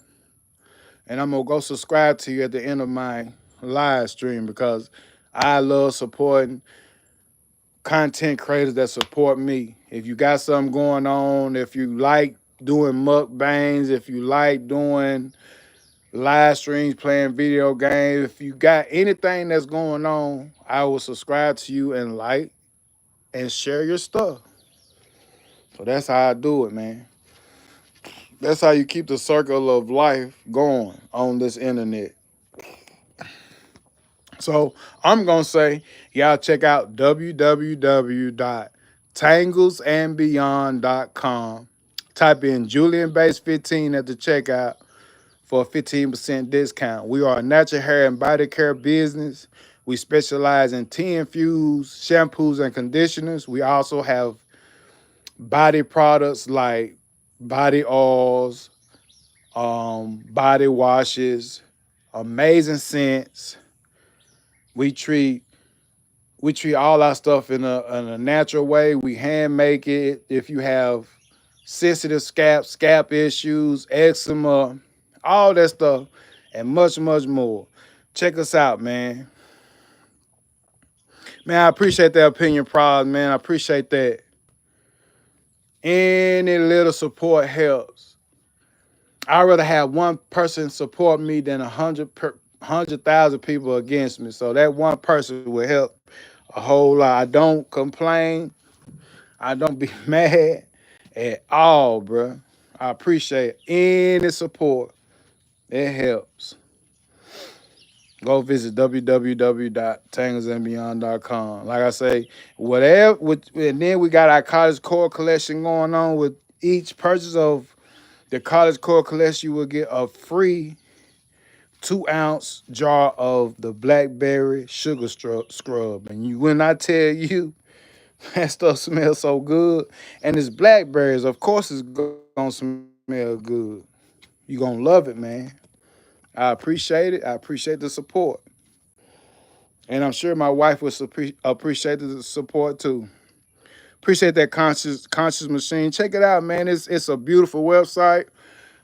and I'm gonna go subscribe to you at the end of my live stream because I love supporting content creators that support me. If you got something going on, if you like doing mukbangs, if you like doing live streams, playing video games, if you got anything that's going on, I will subscribe to you and like and share your stuff. So that's how I do it, man. That's how you keep the circle of life going on this internet. So I'm going to say, y'all check out www.tanglesandbeyond.com. Type in Julian Base 15 at the checkout for a 15% discount. We are a natural hair and body care business. We specialize in tea infused shampoos and conditioners. We also have body products like body oils, body washes, amazing scents. We treat all our stuff in a natural way. We hand make it. If you have sensitive scalp issues, eczema, all that stuff, and much, much more. Check us out, man. Man, I appreciate that Opinion Prod, man. I appreciate that. Any little support helps. I'd rather have one person support me than 100,000 people against me. So that one person will help a whole lot. I don't complain. I don't be mad at all, bro. I appreciate any support. It helps. Go visit www.tanglesandbeyond.com. Like I say, and then we got our College Core collection going on. With each purchase of the College Core collection, you will get a free 2-ounce jar of the blackberry sugar scrub. And when I tell you, that stuff smells so good. And it's blackberries. Of course it's gonna smell good. You're gonna love it, man. I appreciate it. I appreciate the support. And I'm sure my wife would appreciate the support too. Appreciate that conscious machine. Check it out, man. It's a beautiful website.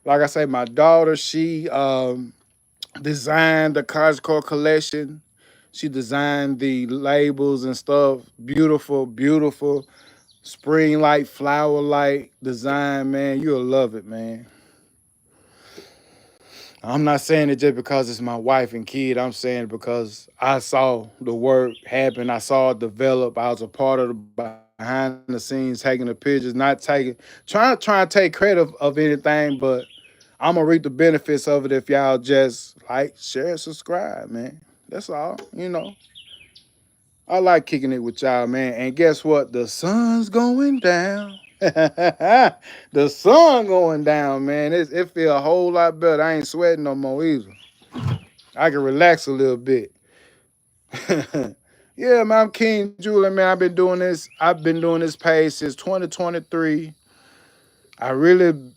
Like I say, my daughter, she designed the College Core collection. She designed the labels and stuff. Beautiful, beautiful. Spring light, flower light design, man. You'll love it, man. I'm not saying it just because it's my wife and kid. I'm saying it because I saw the work happen. I saw it develop. I was a part of the behind the scenes taking the pictures, not taking trying to take credit of anything, but I'm gonna reap the benefits of it if y'all just like, share, subscribe, man. That's all. I like kicking it with y'all, man. And guess what? The sun's going down. The sun going down, man. It feel a whole lot better. I ain't sweating no more either. I can relax a little bit. Yeah, man. I'm King Julian, man. I've been doing this page since 2023. I really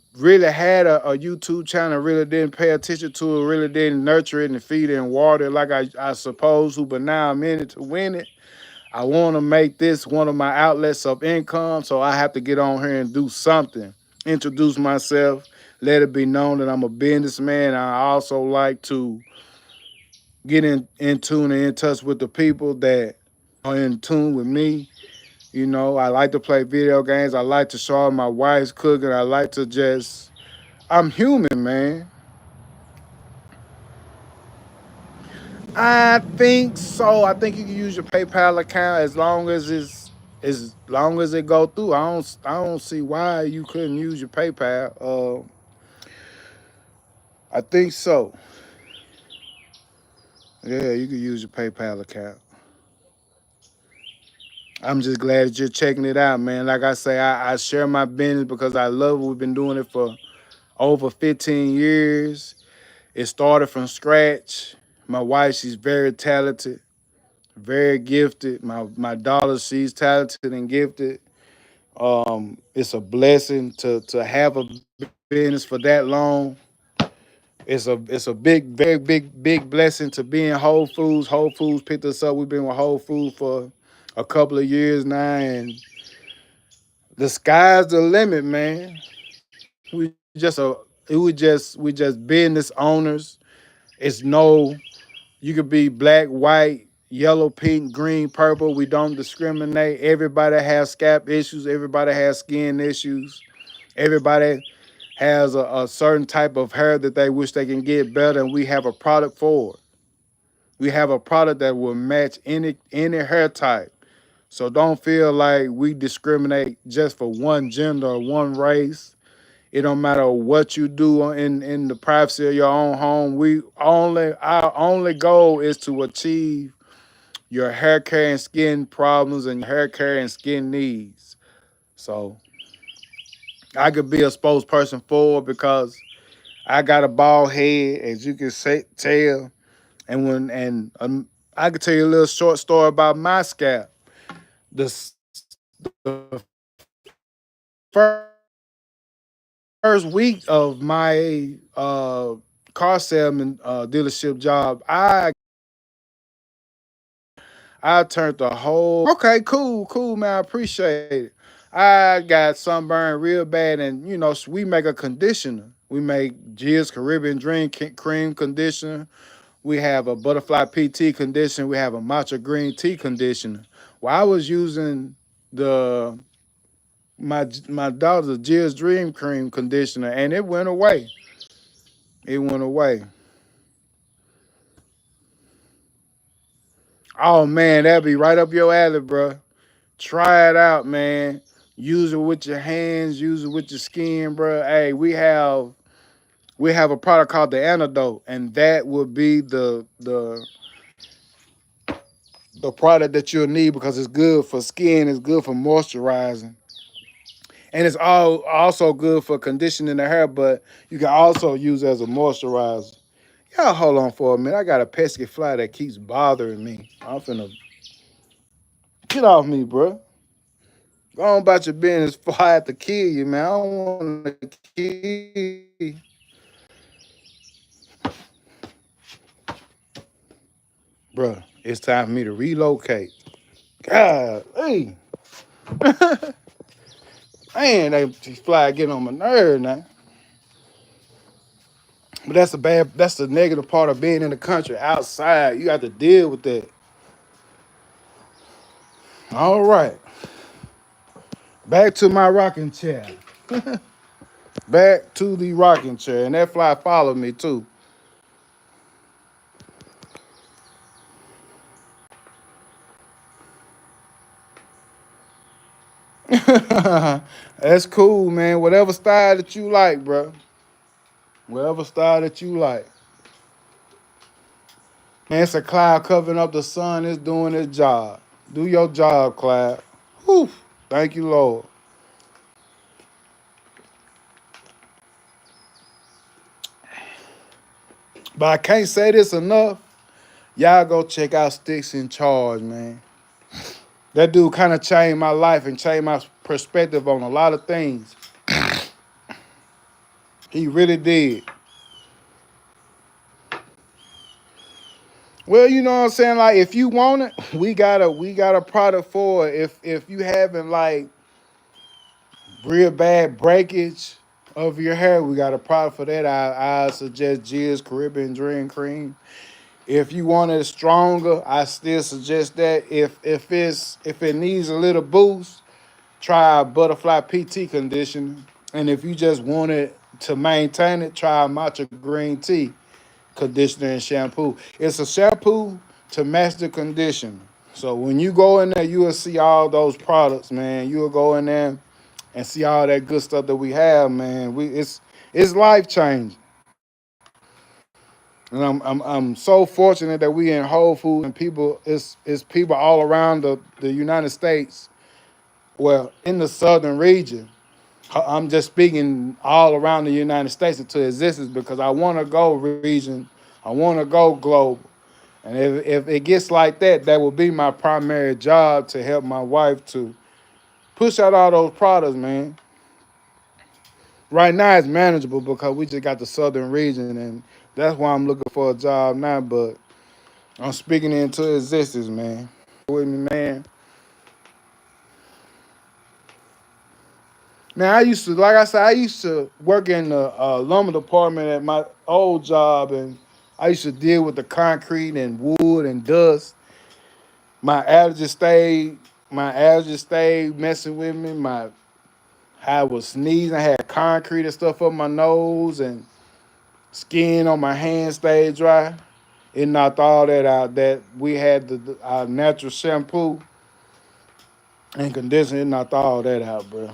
had a YouTube channel, really didn't pay attention to it, really didn't nurture it and feed it and water it like I supposed to, but now I'm in it to win it. I want to make this one of my outlets of income, so I have to get on here and do something. Introduce myself, let it be known that I'm a businessman. I also like to get in tune and in touch with the people that are in tune with me. I like to play video games. I like to show my wife's cooking. I like to just, I'm human, man. I think so. I think you can use your PayPal account as long as it go through. I don't see why you couldn't use your PayPal. I think so. Yeah, you can use your PayPal account. I'm just glad that you're checking it out, man. Like I say, I share my business because I love it. We've been doing it for over 15 years. It started from scratch. My wife, she's very talented, very gifted. My daughter, she's talented and gifted. It's a blessing to have a business for that long. It's a big, very big blessing to be in Whole Foods. Whole Foods picked us up. We've been with Whole Foods for a couple of years now, and the sky's the limit, man. We just a we just business owners. It's no You could be black, white, yellow, pink, green, purple. We don't discriminate. Everybody has scalp issues. Everybody has skin issues. Everybody has a certain type of hair that they wish they can get better, and we have a product for it. We have a product that will match any hair type. So don't feel like we discriminate just for one gender or one race. It don't matter what you do in the privacy of your own home. Our only goal is to achieve your hair care and skin problems and your hair care and skin needs. So I could be a spokesperson for it because I got a bald head, as you can tell, and I could tell you a little short story about my scalp. The first week of my car salesman dealership job, I turned the whole. Okay, cool, man. I appreciate it. I got sunburned real bad, and we make a conditioner. We make Jill's Caribbean Dream Cream conditioner. We have a Butterfly PT conditioner. We have a Matcha Green Tea conditioner. Well, I was using the my daughter's Jill's Dream Cream conditioner, and it went away. It went away. Oh man, that'd be right up your alley, bro. Try it out, man. Use it with your hands. Use it with your skin, bro. Hey, we have a product called the Antidote, and that would be the product that you'll need because it's good for skin. It's good for moisturizing, and it's also good for conditioning the hair. But you can also use it as a moisturizer. Y'all hold on for a minute. I got a pesky fly that keeps bothering me. I'm finna get off me, bro. Go on about your business before I have to kill you, man. I don't want to kill you. Bruh, it's time for me to relocate. God, hey. Man, they fly getting on my nerve now. But that's the negative part of being in the country. Outside, you have to deal with that. All right. Back to my rocking chair. Back to the rocking chair. And that fly followed me too. That's cool, man. Whatever style that you like, bro. Whatever style that you like. Man, it's a cloud covering up the sun. It's doing its job. Do your job, cloud. Whew. Thank you, Lord. But I can't say this enough. Y'all go check out Sticks in Charge, man. That dude kind of changed my life and changed my perspective on a lot of things. He really did. Well, you know what I'm saying? Like, if you want it, we got a product for it. If you having like real bad breakage of your hair, we got a product for that. I suggest Jizz Caribbean Dream Cream. If you want it stronger, I still suggest that. If it needs a little boost, try Butterfly PT conditioner. And if you just want it to maintain it, try Matcha Green Tea conditioner and shampoo. It's a shampoo to match the conditioner. So when you go in there, you will see all those products, man. You will go in there and see all that good stuff that we have, man. It's life changing. And I'm so fortunate that we in Whole Foods and people it's people all around the United States. Well, in the southern region. I'm just speaking all around the United States into existence because I want to go region. I want to go global. And if it gets like that, that will be my primary job to help my wife to push out all those products, man. Right now it's manageable because we just got the southern region and that's why I'm looking for a job now. But I'm speaking into existence, man. With me, man. Man, I used to, like I said, I used to work in the lumber department at my old job, and I used to deal with the concrete and wood and dust. My allergies stayed, my allergies stayed messing with me. I was sneezing, I had concrete and stuff up my nose, and skin on my hands stayed dry. It knocked all that out. That we had our natural shampoo and conditioner. It knocked all that out, bro.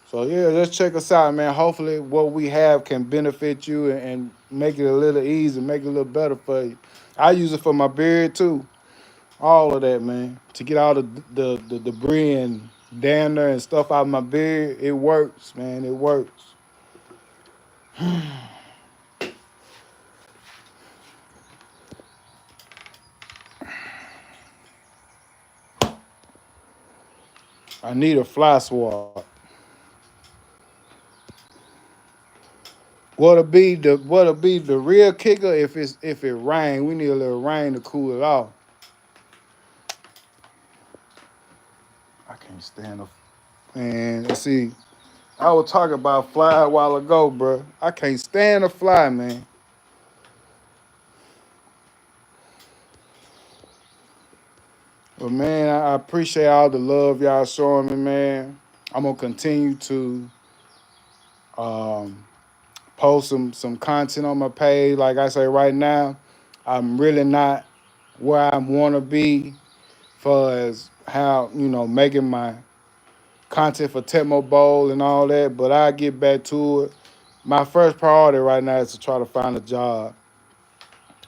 So yeah, just check us out, man. Hopefully, what we have can benefit you and make it a little easier, make it a little better for you. I use it for my beard too. All of that, man, to get all the debris and dander and stuff out of my beard. It works, man. It works. I need a fly swat. What'll be the real kicker if it rain? We need a little rain to cool it off. I can't stand a man. Let's see. I was talking about fly a while ago, bro. I can't stand a fly, man. But man, I appreciate all the love y'all showing me, man. I'm gonna continue to um, post some content on my page. Like I say right now, I'm really not where I want to be for as how making my content for Tecmo Bowl and all that. But I get back to it. My first priority right now is to try to find a job.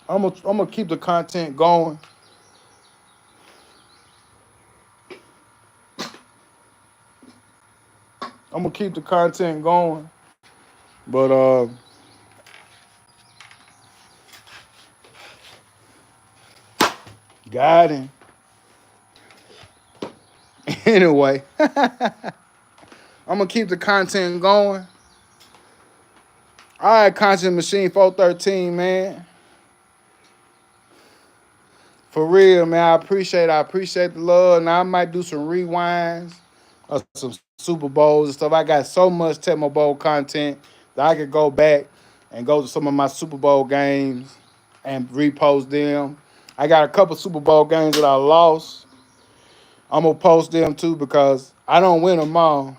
I'm gonna keep the content going. I'm gonna keep the content going. But got him. Anyway, I'm gonna keep the content going. All right, Content Machine 413, man. For real, man. I appreciate the love. Now I might do some rewinds of some Super Bowls and stuff. I got so much Tecmo Bowl content that I could go back and go to some of my Super Bowl games and repost them. I got a couple Super Bowl games that I lost. I'm gonna post them too because I don't win them all.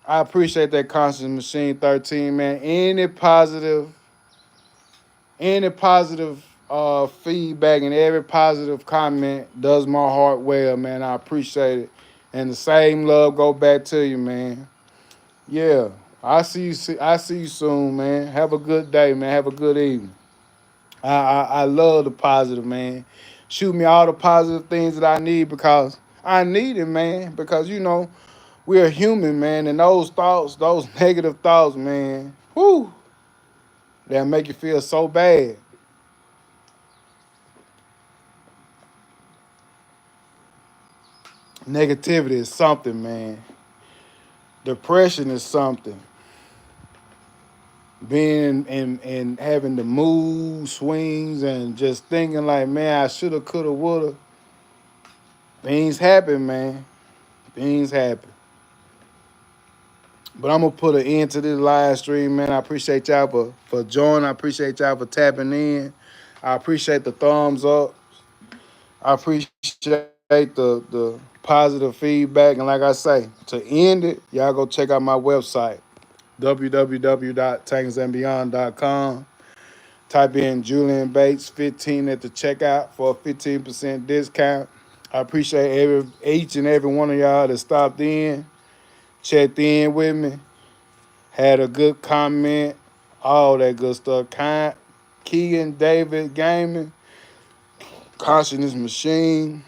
I appreciate that Constant Machine 13, man. Any positive feedback and every positive comment does my heart well, man. I appreciate it. And the same love go back to you, man. Yeah. I see you soon, man. Have a good day, man. Have a good evening. I love the positive, man. Shoot me all the positive things that I need because I need it, man. Because we're human, man, and those thoughts, those negative thoughts, man, whoo, that make you feel so bad. Negativity is something, man. Depression is something. Being and having the mood swings and just thinking like, man, I shoulda, coulda, woulda. Things happen, man. Things happen. But I'm gonna put an end to this live stream, man. I appreciate y'all for joining. I appreciate y'all for tapping in. I appreciate the thumbs up. I appreciate the positive feedback. And like I say, to end it, y'all go check out my website, www.tanksandbeyond.com. Type in Julian Bates 15 at the checkout for a 15% discount. I appreciate each and every one of y'all that stopped in, checked in with me, had a good comment, all that good stuff. Keegan David Gaming, Consciousness Machine,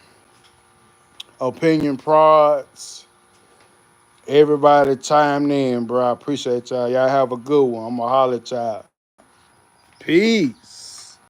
Opinion Prods. Everybody chimed in, bro. I appreciate y'all. Y'all have a good one. I'm going to holler at y'all. Peace.